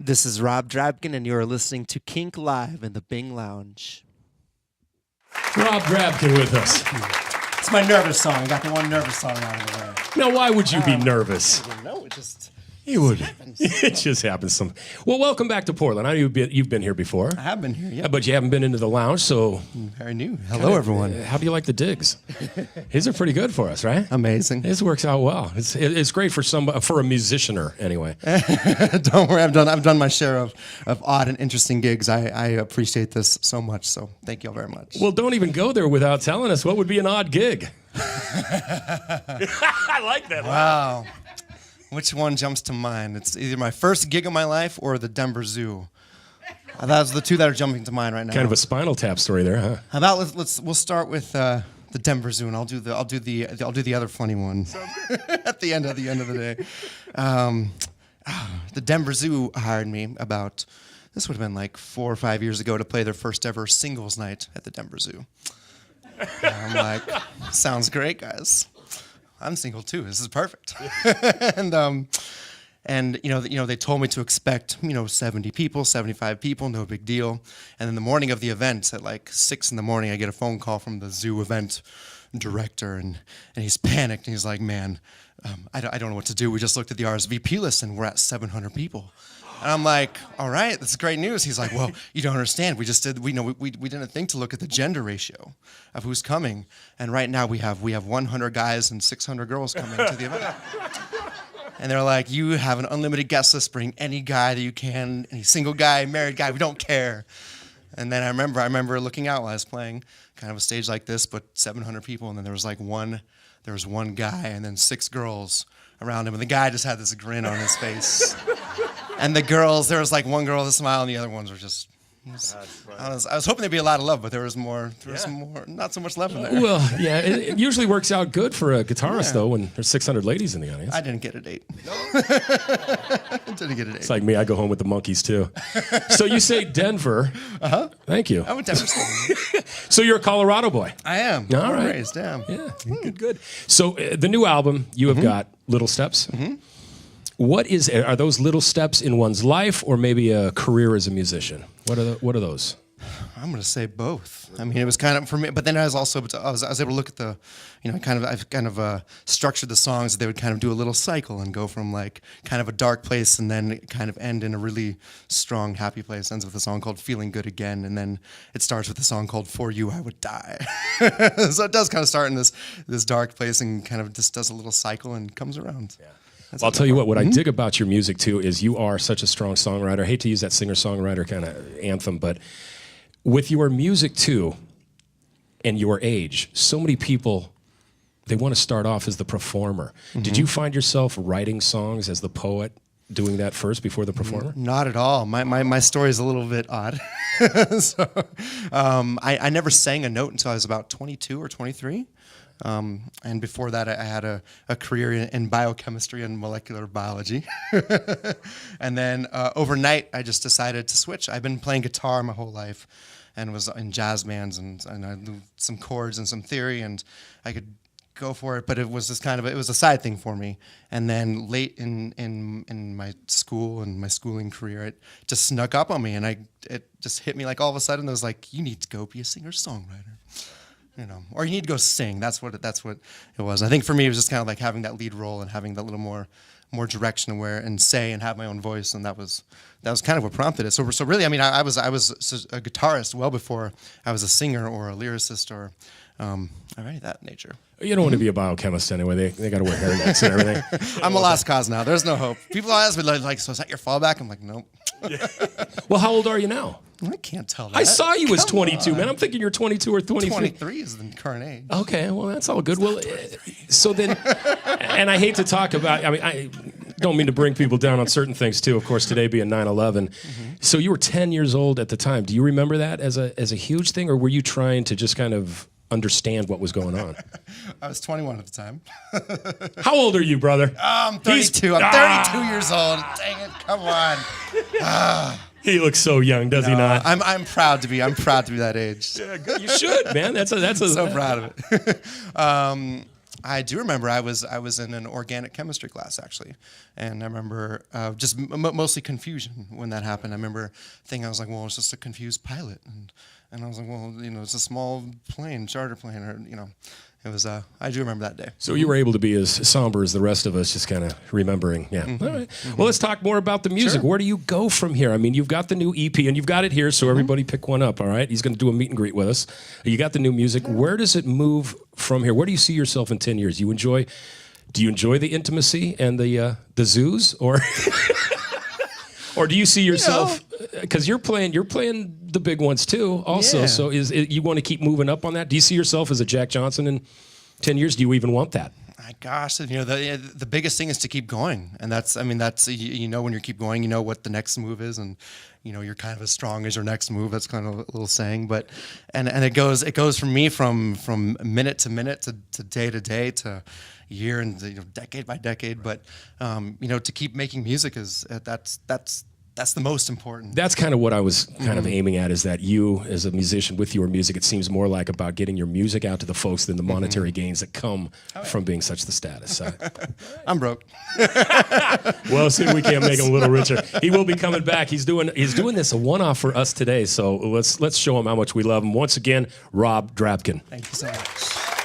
This is Rob Drabkin, and you are listening to Kink Live in the Bing Lounge. Rob Drabkin with us. It's my nervous song. I got the one nervous song out of the way. Now, why would you be nervous? I don't know. It just You would. happens. It just happens. Well, welcome back to Portland. I know you've been here before. I have been here, yeah. But you haven't been into the lounge, so... Very new. Hello, everyone. How do you like the digs? These are pretty good for us, right? Amazing. This works out well. It's great for a musicianer, anyway. Don't worry. I've done my share of odd and interesting gigs. I appreciate this so much, so thank you all very much. Well, don't even go there without telling us what would be an odd gig. I like that. Wow. Which one jumps to mind? It's either my first gig of my life or the Denver Zoo. Those are the two that are jumping to mind right now. Kind of a Spinal Tap story there, huh? How about we'll start with the Denver Zoo, and I'll do the other funny one at the end of the day. The Denver Zoo hired me this would have been like 4 or 5 years ago to play their first ever singles night at the Denver Zoo. And I'm like, sounds great, guys. I'm single too. This is perfect. and they told me to expect 70 people, 75 people, no big deal. And then the morning of the event, at like 6 in the morning, I get a phone call from the zoo event director, and he's panicked, and he's like, "Man, I don't know what to do. We just looked at the RSVP list, and we're at 700 people." And I'm like, "All right, that's great news." He's like, "Well, you don't understand. We didn't think to look at the gender ratio of who's coming, and right now we have 100 guys and 600 girls coming to the event." And they're like, "You have an unlimited guest list. Bring any guy that you can, any single guy, married guy. We don't care." And then I remember looking out while I was playing kind of a stage like this, but 700 people, and then there was one guy, and then 6 girls around him, and the guy just had this grin on his face. And the girls, there was like one girl with a smile, and the other ones were just... I was hoping there'd be a lot of love, but there was more, not so much love in there. Well, yeah, it usually works out good for a guitarist, though, when there's 600 ladies in the audience. I didn't get a date. Didn't get a date. It's like me, I go home with the monkeys, too. So you say Denver. Uh-huh. Thank you. I went to Denver. So you're a Colorado boy. I am. All right. Raised, damn. Yeah, good. So the new album, you have got Little Steps. Mm-hmm. Are those little steps in one's life, or maybe a career as a musician? What are those? I'm going to say both. I mean, it was kind of for me, but then I was able to look at the, I've kind of structured the songs that they would kind of do a little cycle and go from like kind of a dark place and then kind of end in a really strong, happy place. Ends with a song called "Feeling Good Again," and then it starts with a song called "For You I Would Die." So it does kind of start in this dark place and kind of just does a little cycle and comes around. Yeah. Well, I'll tell you what I dig about your music, too, is you are such a strong songwriter. I hate to use that singer-songwriter kind of anthem, but with your music, too, and your age, so many people, they want to start off as the performer. Mm-hmm. Did you find yourself writing songs as the poet, doing that first before the performer? Not at all. My story is a little bit odd. So, I never sang a note until I was about 22 or 23. And before that, I had a career in biochemistry and molecular biology. And then overnight, I just decided to switch. I've been playing guitar my whole life and was in jazz bands, and I knew some chords and some theory, and I could go for it, but it was just it was a side thing for me. And then late in my school and my schooling career, it just snuck up on me, and it just hit me like all of a sudden. It was like, you need to go be a singer-songwriter. Or you need to go sing. That's what it was. I think for me, it was just kind of like having that lead role and having that little more direction and say and have my own voice, and that was kind of what prompted it. So really, I mean, I was a guitarist well before I was a singer or a lyricist or any of that nature. You don't want to be a biochemist anyway. They got to wear hairnets and everything. I'm a lost cause now. There's no hope. People ask me like, so is that your fallback? I'm like, nope. Yeah. Well, how old are you now? I can't tell that. I saw you as 22, man. I'm thinking you're 22 or 23. 23 is the current age. Okay, well, that's all good. Well, so then, and I hate to talk about, I don't mean to bring people down on certain things, too. Of course, today being 9/11. Mm-hmm. So you were 10 years old at the time. Do you remember that as a huge thing, or were you trying to just kind of understand what was going on? I was 21 at the time. How old are you, brother? I'm 32. I'm 32 years old. Dang it! Come on. He looks so young, does he not? I'm proud to be. I'm proud to be that age. Yeah, good. You should, man. That's a so proud of it. I do remember I was in an organic chemistry class actually, and I remember just mostly confusion when that happened. I remember thinking I was like, well, it's just a confused pilot, and I was like, well, it's a small plane, charter plane, or it was. I do remember that day. So you were able to be as somber as the rest of us, just kind of remembering. Yeah. All right. Well, let's talk more about the music. Sure. Where do you go from here? I mean, you've got the new EP, and you've got it here, so everybody pick one up, all right? He's going to do a meet and greet with us. You got the new music. Where does it move from here? Where do you see yourself in 10 years? Do you enjoy the intimacy and the zoos, or or do you see yourself, because you're playing the big ones too also, Yeah. so you want to keep moving up on that? Do you see yourself as a Jack Johnson in 10 years? Do you even want that? My gosh, the biggest thing is to keep going, and that's when you keep going, you know what the next move is, and you're kind of as strong as your next move. That's kind of a little saying, but and it goes from me from minute to minute to day to year and decade by decade. But to keep making music is that's the most important. That's kind of what I was kind of aiming at, is that you, as a musician with your music, it seems more like about getting your music out to the folks than the monetary gains that come from being such the status. I'm broke. Well, see if we can't make him a little richer. He will be coming back. He's doing this a one-off for us today, so let's show him how much we love him. Once again, Rob Drabkin. Thank you so much.